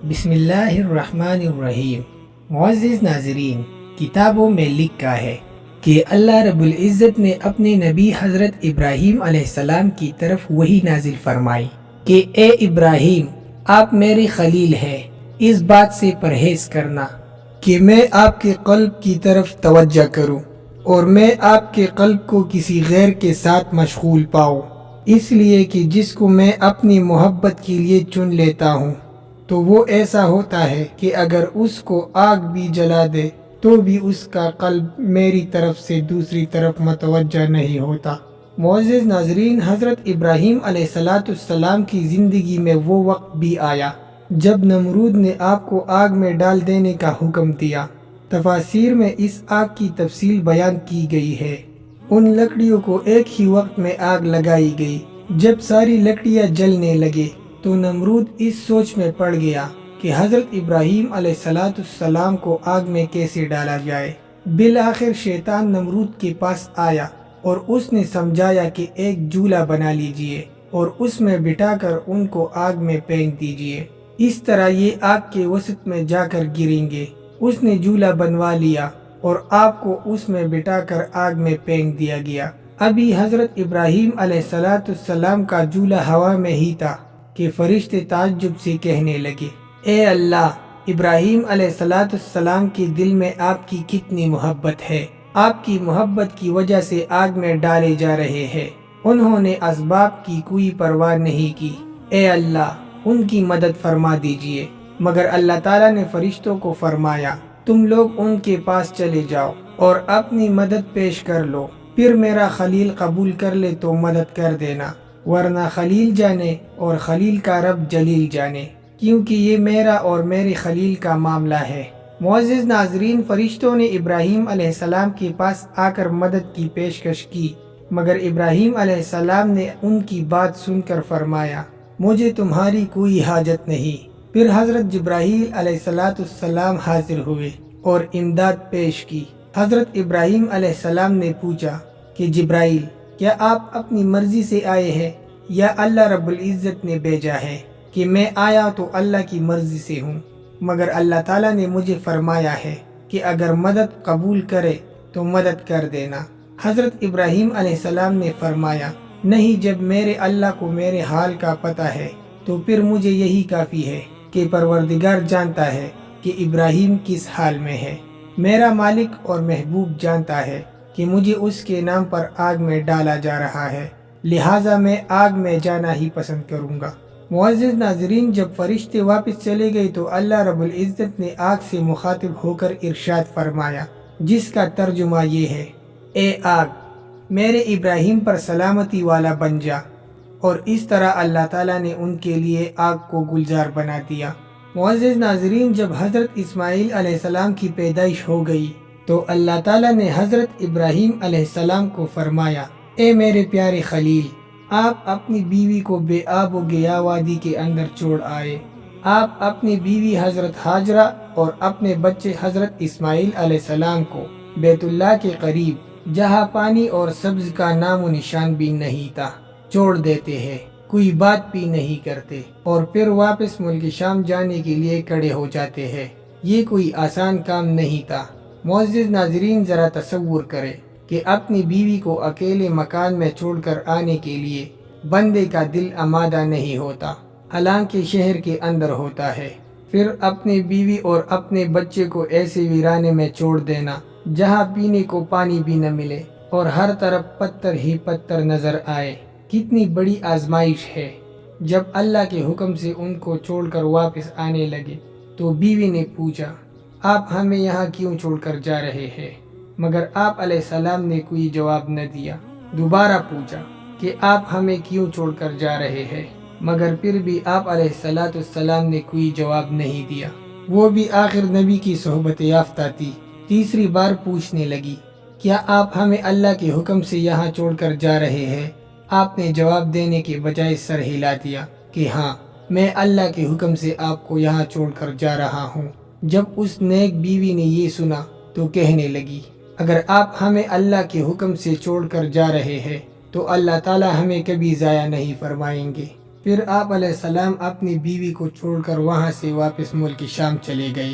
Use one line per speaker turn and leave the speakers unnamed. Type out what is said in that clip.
بسم اللہ الرحمن الرحیم۔ معزز ناظرین، کتابوں میں لکھا ہے کہ اللہ رب العزت نے اپنے نبی حضرت ابراہیم علیہ السلام کی طرف وحی نازل فرمائی کہ اے ابراہیم، آپ میرے خلیل ہیں، اس بات سے پرہیز کرنا کہ میں آپ کے قلب کی طرف توجہ کروں اور میں آپ کے قلب کو کسی غیر کے ساتھ مشغول پاؤں، اس لیے کہ جس کو میں اپنی محبت کے لیے چن لیتا ہوں تو وہ ایسا ہوتا ہے کہ اگر اس کو آگ بھی جلا دے تو بھی اس کا قلب میری طرف سے دوسری طرف متوجہ نہیں ہوتا۔ معزز ناظرین، حضرت ابراہیم علیہ السلام کی زندگی میں وہ وقت بھی آیا جب نمرود نے آپ کو آگ میں ڈال دینے کا حکم دیا۔ تفاسیر میں اس آگ کی تفصیل بیان کی گئی ہے۔ ان لکڑیوں کو ایک ہی وقت میں آگ لگائی گئی۔ جب ساری لکڑیاں جلنے لگے تو نمرود اس سوچ میں پڑ گیا کہ حضرت ابراہیم علیہ السلام کو آگ میں کیسے ڈالا جائے۔ بالآخر شیطان نمرود کے پاس آیا اور اس نے سمجھایا کہ ایک جھولا بنا لیجئے اور اس میں بٹھا کر ان کو آگ میں پھینک دیجئے، اس طرح یہ آگ کے وسط میں جا کر گریں گے۔ اس نے جھولا بنوا لیا اور آپ کو اس میں بٹھا کر آگ میں پھینک دیا گیا۔ ابھی حضرت ابراہیم علیہ السلام کا جھولا ہوا میں ہی تھا کہ فرشتے تعجب سے کہنے لگے، اے اللہ، ابراہیم علیہ السلام کے دل میں آپ کی کتنی محبت ہے، آپ کی محبت کی وجہ سے آگ میں ڈالے جا رہے ہیں۔ انہوں نے اسباب کی کوئی پرواہ نہیں کی، اے اللہ ان کی مدد فرما دیجئے۔ مگر اللہ تعالیٰ نے فرشتوں کو فرمایا، تم لوگ ان کے پاس چلے جاؤ اور اپنی مدد پیش کر لو، پھر میرا خلیل قبول کر لے تو مدد کر دینا، ورنہ خلیل جانے اور خلیل کا رب جلیل جانے، کیونکہ یہ میرا اور میرے خلیل کا معاملہ ہے۔ معزز ناظرین، فرشتوں نے ابراہیم علیہ السلام کے پاس آ کر مدد کی پیشکش کی، مگر ابراہیم علیہ السلام نے ان کی بات سن کر فرمایا، مجھے تمہاری کوئی حاجت نہیں۔ پھر حضرت جبرائیل علیہ السلام حاضر ہوئے اور امداد پیش کی۔ حضرت ابراہیم علیہ السلام نے پوچھا کہ جبرائیل، کیا آپ اپنی مرضی سے آئے ہیں یا اللہ رب العزت نے بھیجا ہے؟ کہ میں آیا تو اللہ کی مرضی سے ہوں، مگر اللہ تعالیٰ نے مجھے فرمایا ہے کہ اگر مدد قبول کرے تو مدد کر دینا۔ حضرت ابراہیم علیہ السلام نے فرمایا، نہیں، جب میرے اللہ کو میرے حال کا پتہ ہے تو پھر مجھے یہی کافی ہے کہ پروردگار جانتا ہے کہ ابراہیم کس حال میں ہے۔ میرا مالک اور محبوب جانتا ہے کہ مجھے اس کے نام پر آگ میں ڈالا جا رہا ہے، لہٰذا میں آگ میں جانا ہی پسند کروں گا۔ معزز ناظرین، جب فرشتے واپس چلے گئے تو اللہ رب العزت نے آگ سے مخاطب ہو کر ارشاد فرمایا، جس کا ترجمہ یہ ہے، اے آگ، میرے ابراہیم پر سلامتی والا بن جا، اور اس طرح اللہ تعالیٰ نے ان کے لیے آگ کو گلزار بنا دیا۔ معزز ناظرین، جب حضرت اسماعیل علیہ السلام کی پیدائش ہو گئی تو اللہ تعالیٰ نے حضرت ابراہیم علیہ السلام کو فرمایا، اے میرے پیارے خلیل، آپ اپنی بیوی کو بے آب و گیا وادی کے اندر چھوڑ آئے۔ آپ اپنی بیوی حضرت ہاجرہ اور اپنے بچے حضرت اسماعیل علیہ السلام کو بیت اللہ کے قریب، جہاں پانی اور سبز کا نام و نشان بھی نہیں تھا، چھوڑ دیتے ہیں، کوئی بات بھی نہیں کرتے، اور پھر واپس ملک شام جانے کے لیے کھڑے ہو جاتے ہیں۔ یہ کوئی آسان کام نہیں تھا۔ معزز ناظرین، ذرا تصور کریں کہ اپنی بیوی کو اکیلے مکان میں چھوڑ کر آنے کے لیے بندے کا دل آمادہ نہیں ہوتا، حالانکہ شہر کے اندر ہوتا ہے۔ پھر اپنی بیوی اور اپنے بچے کو ایسے ویرانے میں چھوڑ دینا جہاں پینے کو پانی بھی نہ ملے اور ہر طرف پتھر ہی پتھر نظر آئے، کتنی بڑی آزمائش ہے۔ جب اللہ کے حکم سے ان کو چھوڑ کر واپس آنے لگے تو بیوی نے پوچھا، آپ ہمیں یہاں کیوں چھوڑ کر جا رہے ہیں؟ مگر آپ علیہ السلام نے کوئی جواب نہ دیا۔ دوبارہ پوچھا کہ آپ ہمیں کیوں چھوڑ کر جا رہے ہیں؟ مگر پھر بھی آپ علیہ السلام نے کوئی جواب نہیں دیا۔ وہ بھی آخر نبی کی صحبت یافتہ تھی، تیسری بار پوچھنے لگی، کیا آپ ہمیں اللہ کے حکم سے یہاں چھوڑ کر جا رہے ہیں؟ آپ نے جواب دینے کے بجائے سر ہلا دیا کہ ہاں، میں اللہ کے حکم سے آپ کو یہاں چھوڑ کر جا رہا ہوں۔ جب اس نیک بیوی نے یہ سنا تو کہنے لگی، اگر آپ ہمیں اللہ کے حکم سے چھوڑ کر جا رہے ہیں تو اللہ تعالیٰ ہمیں کبھی ضائع نہیں فرمائیں گے۔ پھر آپ علیہ السلام اپنی بیوی کو چھوڑ کر وہاں سے واپس ملک شام چلے گئے۔